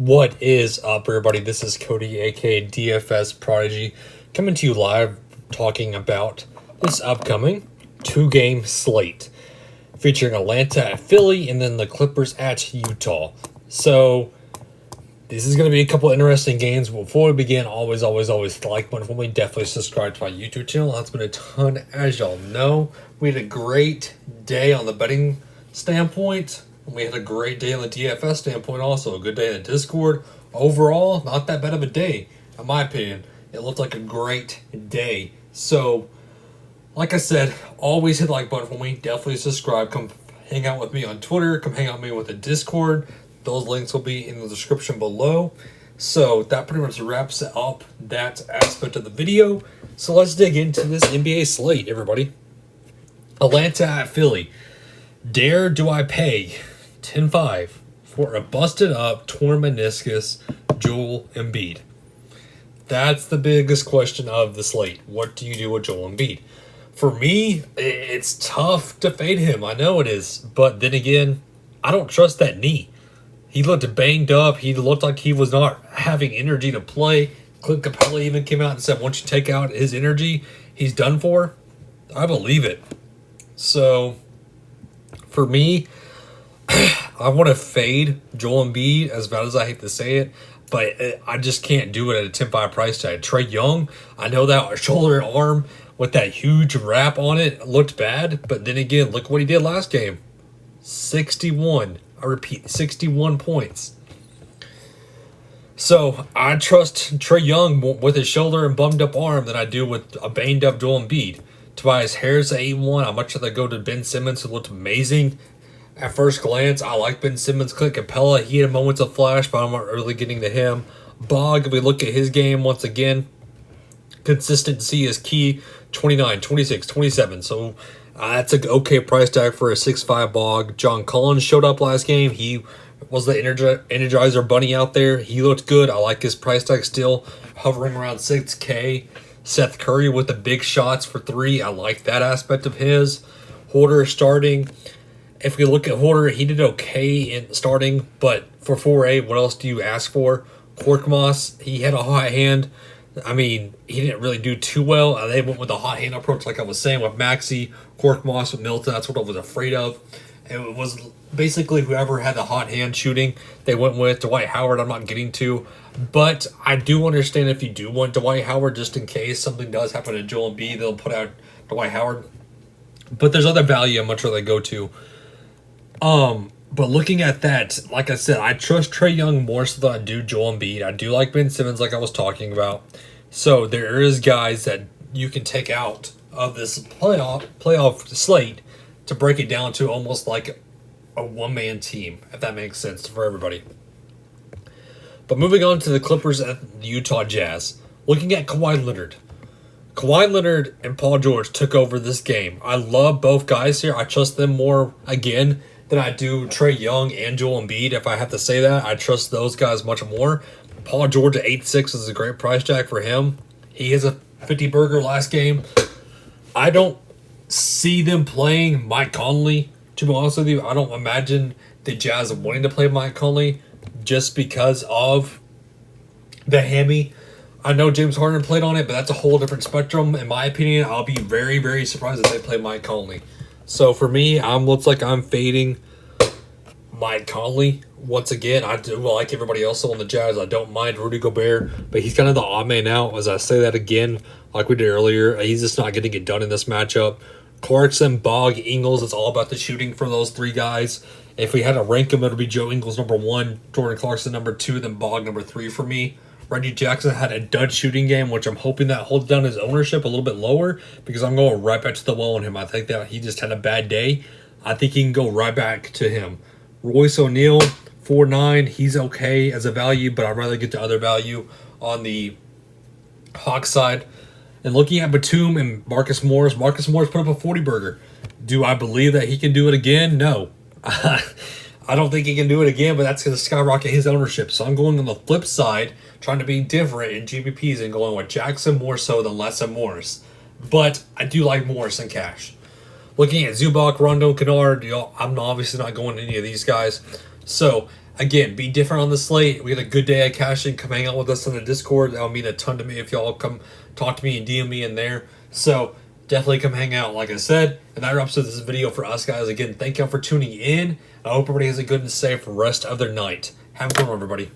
What is up, everybody? This is Cody, aka DFS Prodigy, coming to you live talking about this upcoming two-game slate featuring Atlanta at Philly and then the Clippers at Utah. So this is going to be a couple interesting games. Before we begin, always like button for me. Definitely subscribe to my YouTube channel. That's been a ton, as y'all know. We had a great day on the betting standpoint. We had a great day on the DFS standpoint also. A good day in the Discord. Overall, not that bad of a day, in my opinion. It looked like a great day. So, like I said, always hit the like button for me. Definitely subscribe. Come hang out with me on Twitter. Come hang out with me with the Discord. Those links will be in the description below. So, that pretty much wraps up that aspect of the video. So, let's dig into this NBA slate, everybody. Atlanta at Philly. Dare do I pay 10-5 for a busted up torn meniscus Joel Embiid? That's the biggest question of the slate. What do you do with Joel Embiid? For me, it's tough to fade him. I know it is. But then again, I don't trust that knee. He looked banged up. He looked like he was not having energy to play. Clint Capella even came out and said once you take out his energy, he's done for. I believe it. So, for me, I want to fade Joel Embiid, as bad as I hate to say it, but I just can't do it at a 10-5 price tag. Trae Young, I know that shoulder and arm with that huge wrap on it looked bad, but then again, look what he did last game. 61. I repeat, 61 points. So, I trust Trae Young with his shoulder and bummed up arm than I do with a banged up Joel Embiid. Tobias Harris at 8-1. I'd much rather go to Ben Simmons, who looked amazing. At first glance, I like Ben Simmons. Clint Capella, he had moments of flash, but I'm not really getting to him. Bog, if we look at his game once again, consistency is key. 29, 26, 27. So that's an okay price tag for a 6'5 Bog. John Collins showed up last game. He was the Energizer Bunny out there. He looked good. I like his price tag still hovering around 6K. Seth Curry with the big shots for 3. I like that aspect of his. Horder starting. If we look at Horder, he did okay in starting, but for 4A, what else do you ask for? Korkmaz, he had a hot hand. I mean, he didn't really do too well. They went with the hot hand approach, like I was saying, with Maxey, Korkmaz, with Milton. That's what I was afraid of. It was basically whoever had the hot hand shooting, they went with. Dwight Howard, I'm not getting to. But I do understand if you do want Dwight Howard, just in case something does happen to Joel Embiid, they'll put out Dwight Howard. But there's other value I'm much rather go to. But looking at that, like I said, I trust Trae Young more so than I do Joel Embiid. I do like Ben Simmons, like I was talking about. So there is guys that you can take out of this playoff slate to break it down to almost like a one-man team, if that makes sense for everybody. But moving on to the Clippers and the Utah Jazz. Looking at Kawhi Leonard. Kawhi Leonard and Paul George took over this game. I love both guys here. I trust them more, again, than I do Trae Young and Joel Embiid. If I have to say that, I trust those guys much more. Paul George at 8-6 is a great price tag for him. He has a 50-burger last game. I don't see them playing Mike Conley, to be honest with you. I don't imagine the Jazz wanting to play Mike Conley just because of the hammy. I know James Harden played on it, but that's a whole different spectrum. In my opinion, I'll be very, very surprised if they play Mike Conley. So for me, looks like I'm fading Mike Conley. Once again, I do like everybody else on the Jazz. I don't mind Rudy Gobert, but he's kind of the odd man out. As I say that again, like we did earlier, he's just not going to get done in this matchup. Clarkson, Bog, Ingles, it's all about the shooting from those three guys. If we had to rank them, it would be Joe Ingles number 1, Jordan Clarkson number 2, then Bog number 3 for me. Reggie Jackson had a dud shooting game, which I'm hoping that holds down his ownership a little bit lower because I'm going right back to the well on him. I think that he just had a bad day. I think he can go right back to him. Royce O'Neal, 4.9. He's okay as a value, but I'd rather get to other value on the Hawks side. And looking at Batum and Marcus Morris put up a 40-burger. Do I believe that he can do it again? No. I don't think he can do it again, but that's going to skyrocket his ownership. So I'm going on the flip side, trying to be different in GPPs and going with Jackson more so than less than Morris. But I do like Morris in cash. Looking at Zubac, Rondo, Kennard, I'm obviously not going to any of these guys. So Again, be different on the slate. We had a good day at cashing. Come hang out with us on the Discord. That would mean a ton to me if y'all come talk to me and DM me in there. So definitely come hang out, like I said. And that wraps up this video for us, guys. Again, thank y'all for tuning in. I hope everybody has a good and safe rest of their night. Have a good one, everybody.